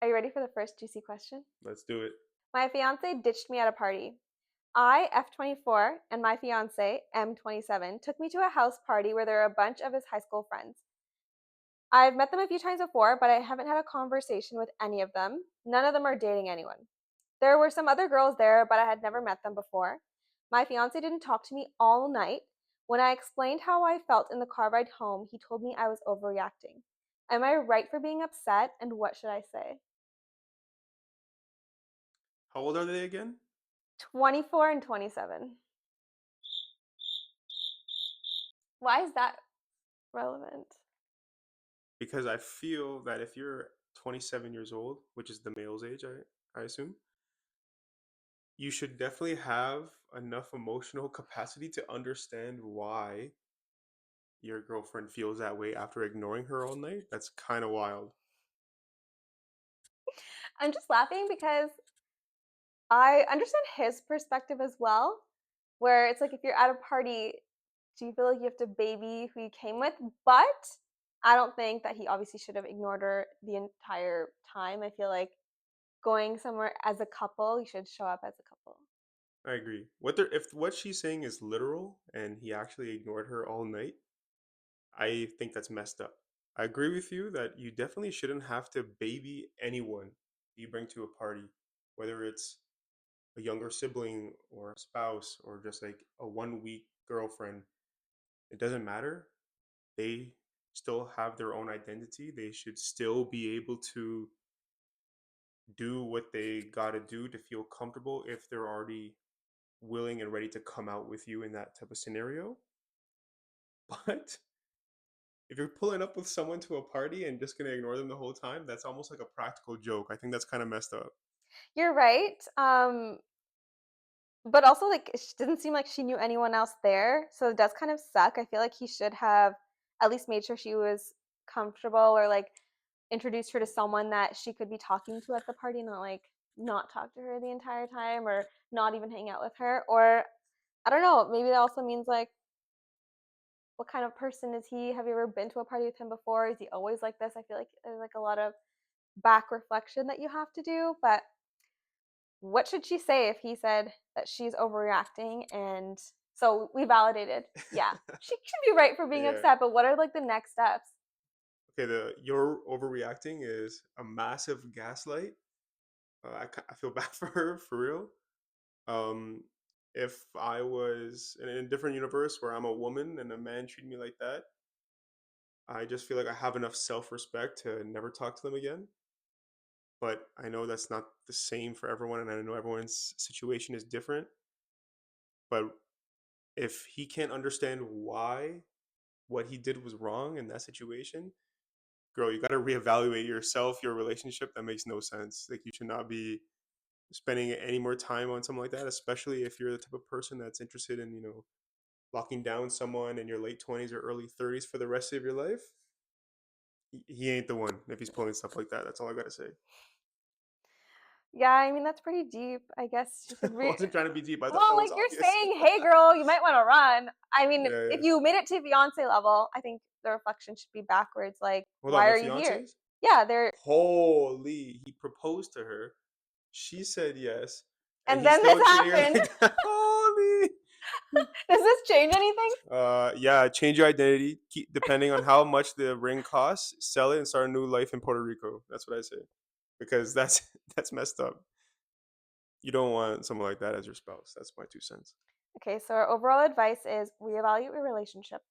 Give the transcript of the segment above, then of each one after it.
Are you ready for the first juicy question? Let's do it. My fiancé ditched me at a party. I, F24, and my fiancé, M27, took me to a house party where there were a bunch of his high school friends. I've met them a few times before, but I haven't had a conversation with any of them. None of them are dating anyone. There were some other girls there, but I had never met them before. My fiancé didn't talk to me all night. When I explained how I felt in the car ride home, he told me I was overreacting. Am I right for being upset, and what should I say? How old are they again? 24 and 27. Why is that relevant? Because I feel that if you're 27 years old, which is the male's age, I assume, you should definitely have enough emotional capacity to understand why your girlfriend feels that way after ignoring her all night. That's kind of wild. I'm just laughing because I understand his perspective as well, where it's like if you're at a party, do you feel like you have to baby who you came with? But I don't think that he obviously should have ignored her the entire time. I feel like going somewhere as a couple, you should show up as a couple. I agree. If what she's saying is literal and he actually ignored her all night, I think that's messed up. I agree with you that you definitely shouldn't have to baby anyone you bring to a party, whether it's a younger sibling or a spouse or just like a 1 week girlfriend. It doesn't matter. They still have their own identity. They should still be able to do what they got to do to feel comfortable if they're already willing and ready to come out with you in that type of scenario. But if you're pulling up with someone to a party and just gonna ignore them the whole time, that's almost like a practical joke. I think that's kind of messed up. You're right. But also, like, it didn't seem like she knew anyone else there, so it does kind of suck. I feel like he should have at least made sure she was comfortable or like introduced her to someone that she could be talking to at the party, not like not talk to her the entire time or not even hang out with her. Or I don't know, maybe that also means like what kind of person is he? Have you ever been to a party with him before? Is he always like this? I feel like there's like a lot of back reflection that you have to do, but what should she say if he said that she's overreacting? And so we validated, yeah, she should be right for being Yeah. upset, but what are like the next steps? Okay. The you're overreacting is a massive gaslight. I feel bad for her for real. Um, if I was in a different universe where I'm a woman and a man treated me like that, I just feel like I have enough self respect to never talk to them again. But I know that's not the same for everyone, and I know everyone's situation is different. But if he can't understand why what he did was wrong in that situation, girl, you got to reevaluate yourself, your relationship. That makes no sense. Like, you should not be spending any more time on something like that, especially if you're the type of person that's interested in, locking down someone in your late 20s or early 30s for the rest of your life. He ain't the one if he's pulling stuff like that. That's all I got to say. Yeah, I mean, that's pretty deep. I guess she I should wasn't trying to be deep. I thought well, that like was you're obvious. saying, hey girl, you might want to run. I mean, Yeah, if yeah. you made it to fiance level, I think the reflection should be backwards. Like, Hold on, why they're are you here? fiancés? Yeah, they're, Holy, he proposed to her. She said yes, and and he's then this still treating her happened. like that. Holy. Does this change anything? Yeah, change your identity. Keep, depending on how much the ring costs, sell it and start a new life in Puerto Rico. That's what I say, because that's that's messed up. You don't want someone like that as your spouse. That's my 2 cents. Okay, so our overall advice is reevaluate your relationship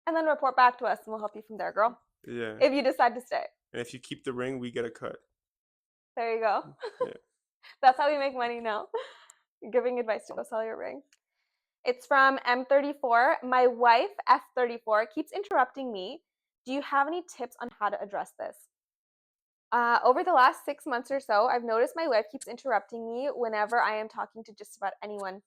and then report back to us and we'll help you from there, girl. Yeah, If you decide to stay. and if you keep the ring, we get a cut. There you go. Yeah. That's how we make money now. Giving advice to go sell your ring. It's from M34. My wife, F34, keeps interrupting me. Do you have any tips on how to address this? Over the last 6 months or so, I've noticed my wife keeps interrupting me whenever I am talking to just about anyone.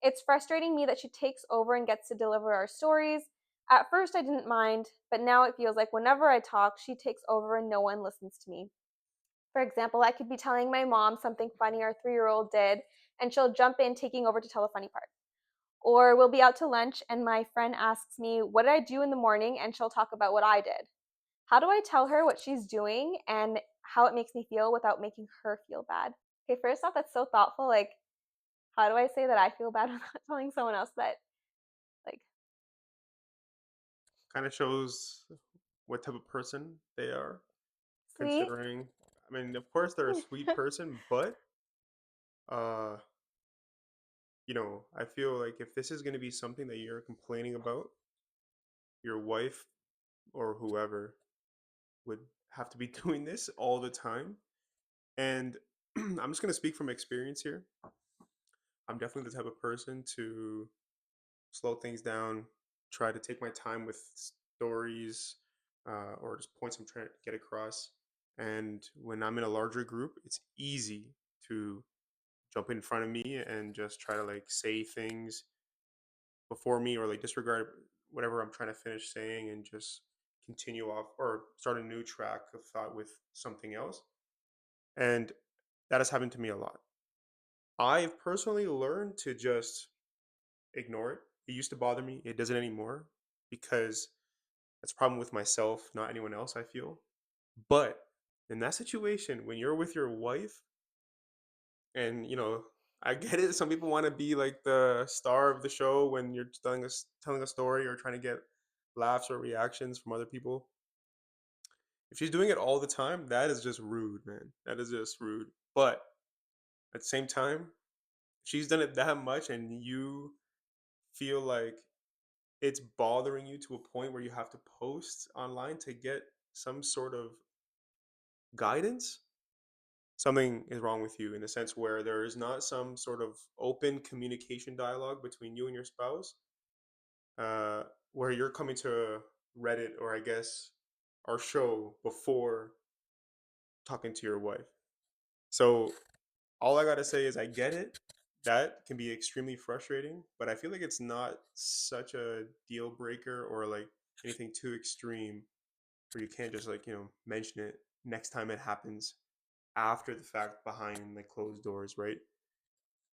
It's frustrating me that she takes over and gets to deliver our stories. At first, I didn't mind, but now it feels like whenever I talk, she takes over and no one listens to me. For example, I could be telling my mom something funny our 3-year-old did, and she'll jump in, taking over to tell the funny part. Or we'll be out to lunch, and my friend asks me, what did I do in the morning? And she'll talk about what I did. How do I tell her what she's doing and how it makes me feel without making her feel bad. Okay, first off, that's so thoughtful. Like, how do I say that I feel bad without telling someone else that, like, Kind of shows what type of person they are, sweet? considering, I mean, of course they're a sweet person, but uh I feel like if this is going to be something that you're complaining about, your wife or whoever would have to be doing this all the time. And I'm just going to speak from experience here. I'm definitely the type of person to slow things down, try to take my time with stories, or just points I'm trying to get across. And when I'm in a larger group, it's easy to jump in front of me and just try to like say things before me or like disregard whatever I'm trying to finish saying and just continue off or start a new track of thought with something else. And that has happened to me a lot. I've personally learned to just ignore it. It used to bother me. It doesn't anymore because that's a problem with myself, not anyone else, I feel. But in that situation, when you're with your wife, and I get it. Some people want to be like the star of the show when you're telling a story or trying to get laughs or reactions from other people. If she's doing it all the time, that is just rude, man. That is just rude. But at the same time, she's done it that much, and you feel like it's bothering you to a point where you have to post online to get some sort of guidance, something is wrong with you in the sense where there is not some sort of open communication dialogue between you and your spouse, uh, where you're coming to Reddit or I guess our show before talking to your wife. So all I gotta say is I get it. That can be extremely frustrating, but I feel like it's not such a deal breaker or like anything too extreme where you can't just like mention it next time it happens after the fact behind like closed doors, right?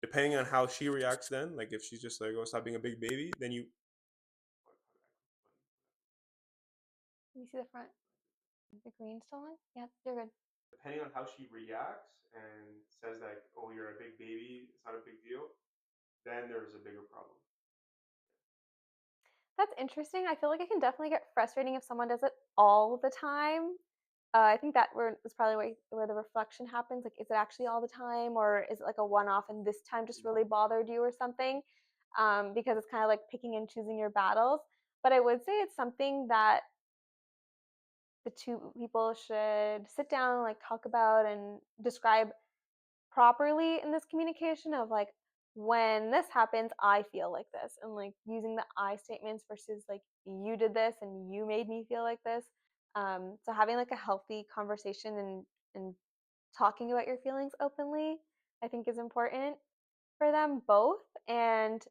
Depending on how she reacts, then like if she's just like, oh, stop being a big baby, then you Let me see the front. The green still on? Yeah, you're good. depending on how she reacts and says like, oh, you're a big baby, it's not a big deal, then there's a bigger problem. That's interesting. I feel like it can definitely get frustrating if someone does it all the time. I think that is probably where the reflection happens. Like, is it actually all the time, or is it like a one-off and this time just really bothered you or something? Because it's kind of like picking and choosing your battles. But I would say it's something that the two people should sit down, like talk about and describe properly in this communication of like, when this happens, I feel like this, and like using the I statements versus like, you did this and you made me feel like this. So having like a healthy conversation and talking about your feelings openly, I think is important for them both. And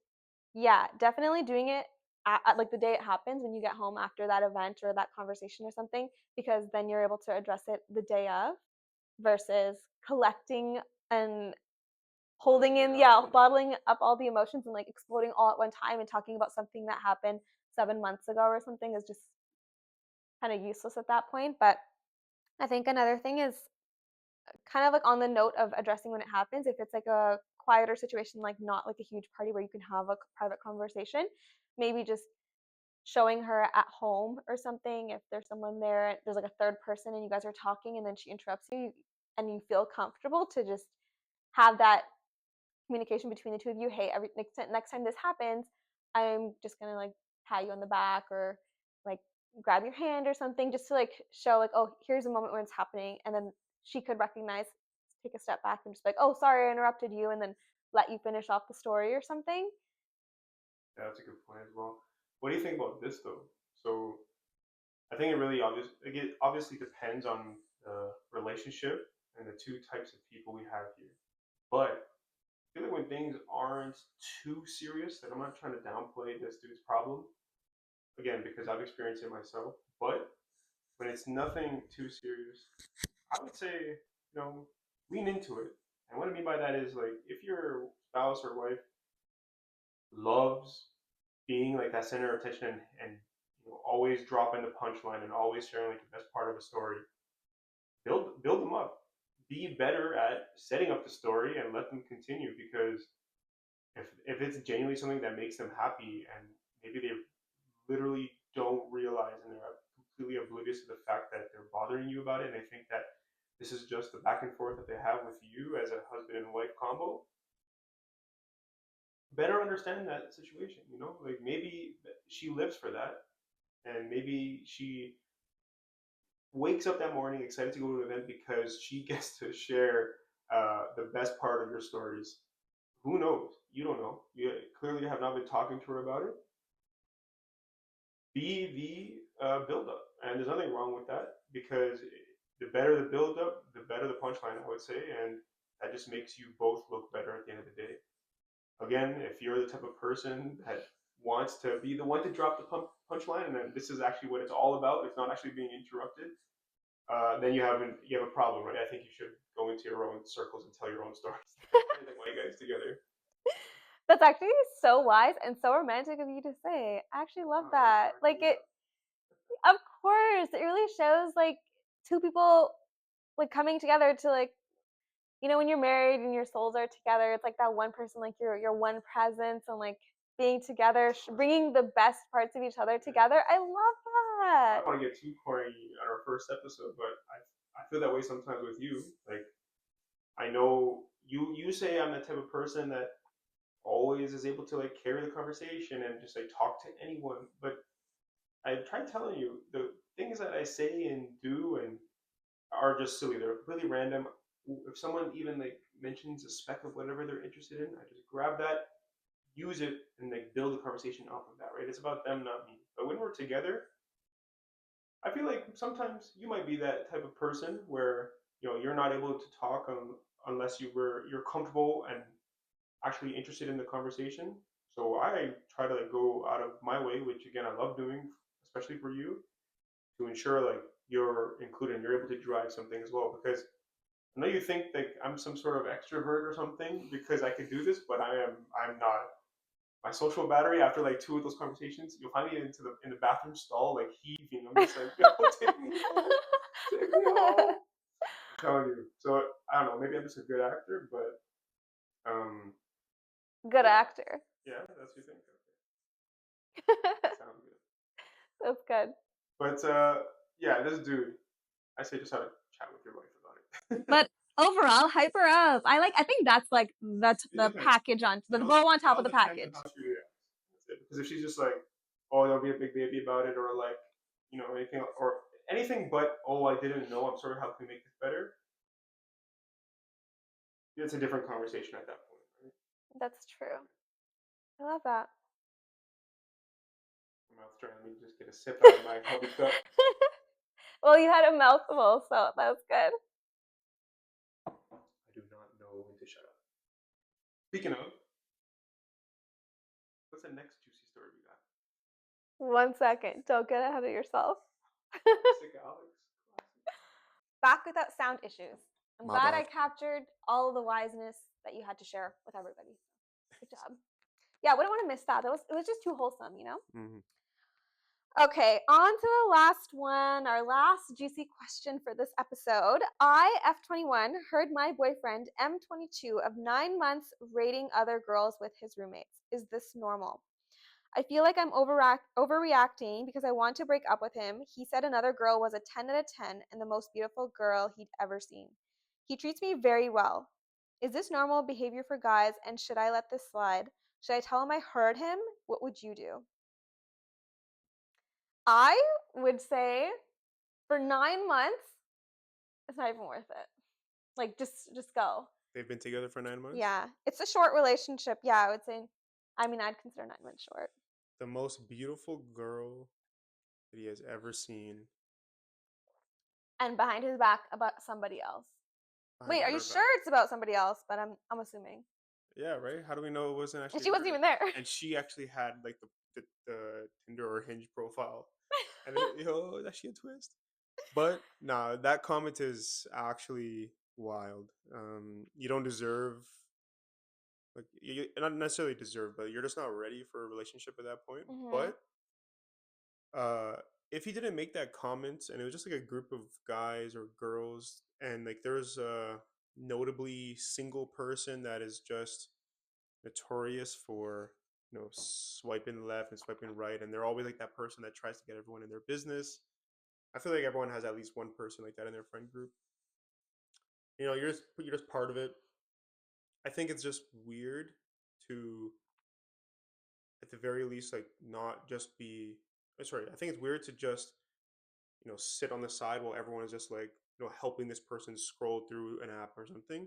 yeah, definitely doing it at like the day it happens when you get home after that event or that conversation or something, because then you're able to address it the day of versus collecting and holding in, yeah, bottling up all the emotions and like exploding all at one time and talking about something that happened 7 months ago or something is just kind of useless at that point. But I think another thing is kind of like on the note of addressing when it happens, if it's like a quieter situation, like not like a huge party where you can have a private conversation, maybe just showing her at home or something. If there's someone there, there's like a third person and you guys are talking and then she interrupts you and you feel comfortable to just have that communication between the two of you. Hey, next time this happens, I'm just gonna like pat you on the back or like grab your hand or something, just to like show like, oh, here's a moment when it's happening, and then she could recognize, take a step back and just be like, oh, sorry, I interrupted you, and then let you finish off the story or something. Yeah, that's a good point as well. What do you think about this though? So I think it obviously depends on the relationship and the two types of people we have here. But I feel like when things aren't too serious, that I'm not trying to downplay this dude's problem, again, because I've experienced it myself. But when it's nothing too serious, I would say, lean into it. And what I mean by that is like if your spouse or wife loves being like that center of attention and always dropping the punchline and always sharing like the best part of a story, build them up. Be better at setting up the story and let them continue, because if it's genuinely something that makes them happy, and maybe they literally don't realize and they're completely oblivious to the fact that they're bothering you about it, and they think that this is just the back and forth that they have with you as a husband and wife combo, better understand that situation, like maybe she lives for that, and maybe she wakes up that morning excited to go to an event because she gets to share the best part of your stories. Who knows? You don't know. You clearly have not been talking to her about it. Be the build up, and there's nothing wrong with that, because the better the build up, the better the punchline, I would say, and that just makes you both look better at the end of the day. Again, if you're the type of person that wants to be the one to drop the punchline, and then this is actually what it's all about, it's not actually being interrupted, then you have a problem, right? I think you should go into your own circles and tell your own stories. I think why you guys together. That's actually so wise and so romantic of you to say. I actually love that. Like it, of course, it really shows like two people like coming together to like, when you're married and your souls are together, it's like that one person, like your one presence, and like being together, bringing the best parts of each other together. I love I that. don't want to get too corny on our first episode, but I feel that way sometimes with you. Like, I know you say I'm the type of person that always is able to like carry the conversation and just like talk to anyone, but I try telling you the things that I say and do and are just silly. They're completely random. If someone even like mentions a speck of whatever they're interested in, I just grab that, use it, and like build a conversation off of that. Right? It's about them, not me. But when we're together, I feel like sometimes you might be that type of person where you're not able to talk unless you're comfortable and actually interested in the conversation. So I try to like go out of my way, which again I love doing, especially for you, to ensure like you're included and you're able to drive something as well. Because I know you think like I'm some sort of extrovert or something because I could do this, but I'm not. My social battery after like two of those conversations, you'll find me in the bathroom stall like heaving. I'm just like, yo, take me home, take me home. I'm telling you. So I don't know. Maybe I'm just a good actor, but Good yeah, actor. yeah, that's what you think. Sounds good. That's good. But yeah, this dude, I say just have a chat with your wife about it. But overall, hype her up. I think that's like the package on the bow on top of the package. How she reacts. Because if she's just like, oh, don't be a big baby about it, or like, anything but, oh, I didn't know, I'm sorry, how can we make this better? It's a different conversation at that point, right? That's true. I love that. My mouth's dry. Let me just get a sip out of my heavy cup. Well, you had a mouthful, so that was good. I do not know when to shut up. Speaking of, what's the next juicy story we got? 1 second. Don't get ahead of yourself. Classic Alex. Back without sound issues. I'm My glad bad. I captured all of the wiseness that you had to share with everybody. Good job. Yeah, I wouldn't want to miss that. It was just too wholesome, Mm-hmm. Okay, on to the last one, our last juicy question for this episode. I, F21, heard my boyfriend, M22, of 9 months rating other girls with his roommates. Is this normal? I feel like I'm overreacting because I want to break up with him. He said another girl was a 10 out of 10 and the most beautiful girl he'd ever seen. He treats me very well. Is this normal behavior for guys, and should I let this slide? Should I tell him I heard him? What would you do? I would say for 9 months, it's not even worth it. Like just go. They've been together for 9 months? Yeah. It's a short relationship. Yeah, I would say. I'd consider 9 months short. The most beautiful girl that he has ever seen. And behind his back about somebody else. Wait, are you sure it's about somebody else? But I'm assuming. Yeah, right? How do we know it wasn't actually? And she wasn't even there. And she actually had like the Tinder or Hinge profile. And is actually a twist. But nah, that comment is actually wild. You don't deserve, like, you not necessarily deserve, but you're just not ready for a relationship at that point. Mhm. But uh, if he didn't make that comment and it was just like a group of guys or girls and like there's a notably single person that is just notorious for swiping left and swiping right, and they're always like that person that tries to get everyone in their business. I feel like everyone has at least one person like that in their friend group. You're just part of it. I think it's just weird to, at the very least, like not just be. Sorry, I think it's weird to just sit on the side while everyone is just like helping this person scroll through an app or something.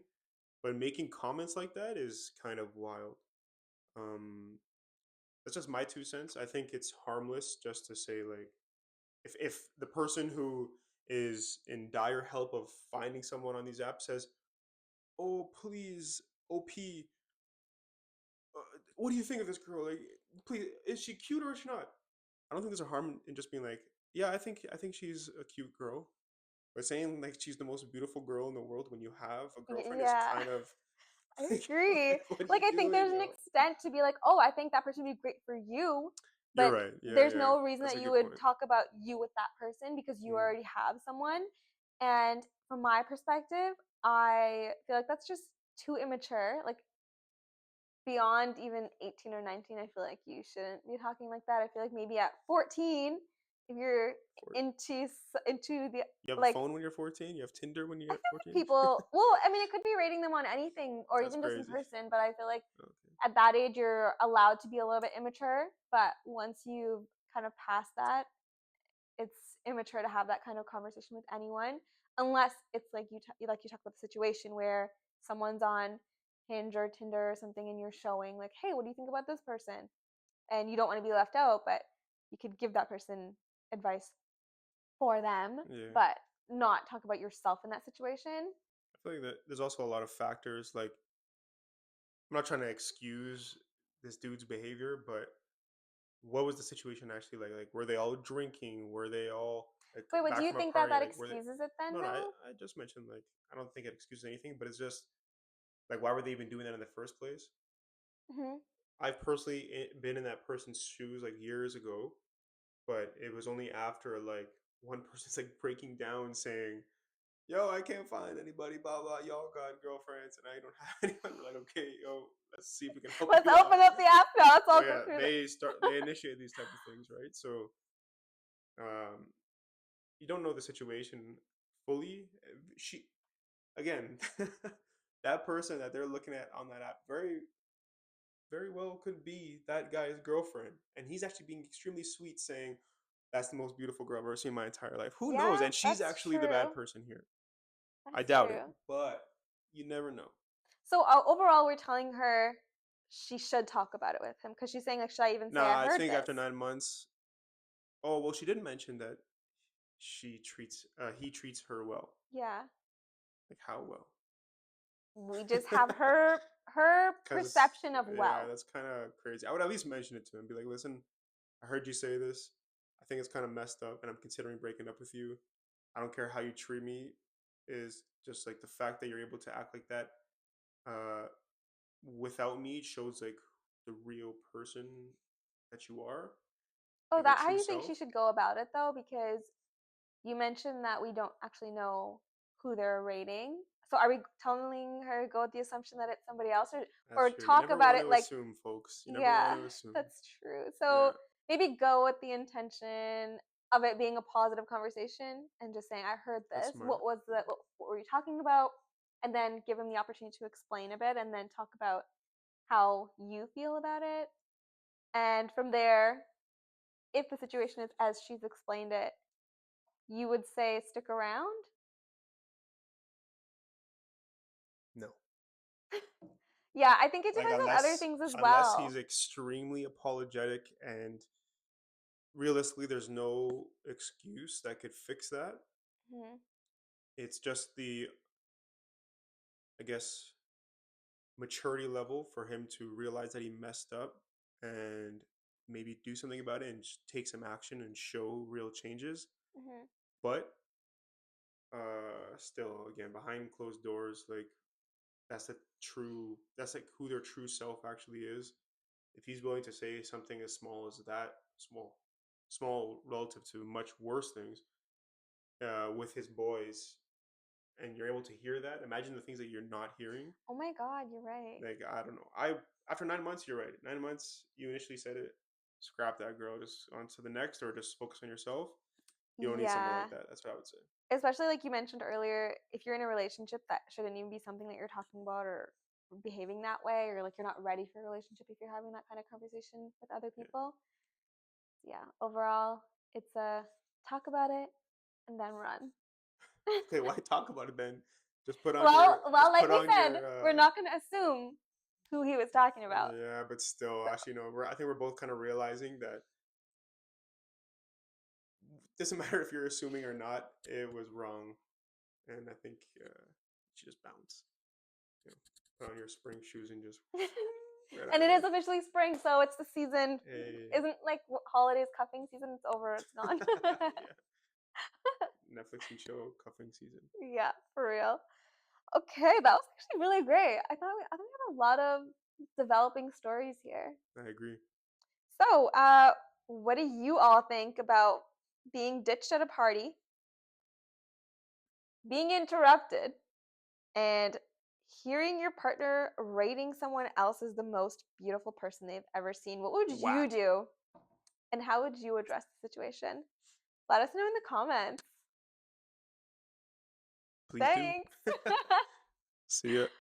But making comments like that is kind of wild. Um, that's just my 2 cents. I think it's harmless just to say like if the person who is in dire help of finding someone on these apps says, "Oh, please, OP, what do you think of this girl? Like, please, is she cute or is she not?" I don't think there's a harm in just being like, "Yeah, I think she's a cute girl." But saying like she's the most beautiful girl in the world when you have a girlfriend is Yeah, kind of I like, agree. like what are Like, you I think doing, there's an yo? extent to be like, oh, I think that person would be great for you, You're but right. Yeah, there's yeah. no reason That's that a you good would point. talk about you with that person because you Mm, already have someone. And from my perspective, I feel like that's just too immature. Like, beyond even 18 or 19, I feel like you shouldn't be talking like that. I feel like maybe at 14, if you're for into the you have a like phone when you're 14. You have Tinder when you I get feel like 14. people, well, I mean, it could be rating them on anything or That's even just in crazy. person, but I feel like Okay. at that age, you're allowed to be a little bit immature. But once you've kind of passed that, it's immature to have that kind of conversation with anyone, unless it's like you talk about the situation where someone's on Hinge or Tinder or something, and you're showing like, hey, what do you think about this person? And you don't want to be left out, but you could give that person advice for them, Yeah. but not talk about yourself in that situation. I feel like that there's also a lot of factors. Like, I'm not trying to excuse this dude's behavior, but what was the situation actually like? Like, were they all drinking? Were they all like Wait, what do back you from a think that party? that Like, were they? excuses it then, No, no. I, though? I just mentioned like I don't think it excuses anything, but it's just like why were they even doing that in the first place? Hmm. I've personally been in that person's shoes like years ago, but it was only after like one person's like breaking down saying, "Yo, I can't find anybody, blah blah. Y'all got girlfriends, and I don't have anyone." We're like, "Okay, yo, let's see if we can help Let's you out." open up the app now. Let's So all go yeah, through they initiate these type of things, right? So um, you don't know the situation fully. She again, that person that they're looking at on that app very well could be that guy's girlfriend, and he's actually being extremely sweet, saying, "That's the most beautiful girl I've ever seen in my entire life." Who knows? Yeah, And she's that's actually the bad true. person here. I That's doubt it, true. but you never know. So overall, we're telling her she should talk about it with him because she's saying like, should I even say I Nah, I heard think after this? 9 months. Oh well, she did mention that he treats her well. Yeah, Like how well? we just have her Because it's perception of yeah, well. that's kind of crazy. I would at least mention it to him. Be like, listen, I heard you say this. I think it's kind of messed up, and I'm considering breaking up with you. I don't care how you treat me. Is just like the fact that you're able to act like that uh, without me shows like the real person that you are, Oh, like your that how true you think self. she should go about it though? Because you mentioned that we don't actually know who they're rating. So are we telling her to go with the assumption that it's somebody else, or That's true. You talk never about want it to like, assume, folks. You never want yeah, to assume. that's true. Yeah, So maybe go with the intention of it being a positive conversation and just saying, I heard that's this. smart. What were you talking about? And then give him the opportunity to explain a bit and then talk about how you feel about it. And from there, if the situation is as she's explained it, you would say stick around. No. Yeah, I think it Like depends on other things as unless well. he's extremely apologetic and realistically there's no excuse that could fix that. Mhm. It's just the, I guess, maturity level for him to realize that he messed up and maybe do something about it and take some action and show real changes. Mhm. But still again behind closed doors, like that's like who their true self actually is. If he's willing to say something as small as that, small, small relative to much worse things with his boys, and you're able to hear that. Imagine the things that you're not hearing. Oh my God, you're right. Like I don't know. I After 9 months, you're right. 9 months, you initially said it. Scrap that girl. Just on to the next, or just focus on yourself. You don't need someone Yeah. like that. That's what I would say. Especially like you mentioned earlier, if you're in a relationship, that shouldn't even be something that you're talking about or behaving that way, or like you're not ready for a relationship if you're having that kind of conversation with other Yeah. people. Yeah, overall, it's a talk about it and then run. Okay, why talk about it then? Well, Just like put we on said, your we're not going to assume who he was talking about. yeah, but still, So, actually, no. I think we're both kind of realizing that doesn't matter if you're assuming or not. It was wrong, and I think you should just bounce. You know, put on your spring shoes and just right out and of it is there. officially spring, so it's the season. Hey. Isn't like holidays cuffing season? It's over. It's gone. Yeah, Netflix and chill cuffing season. Yeah, for real. Okay, that was actually really great. I thought we had a lot of developing stories here. I agree. So, what do you all think about being ditched at a party, being interrupted, and hearing your partner rating someone else as the most beautiful person they've ever seen? What would you Whack. do? And how would you address the situation? Let us know in the comments. Please do. Thanks. See ya.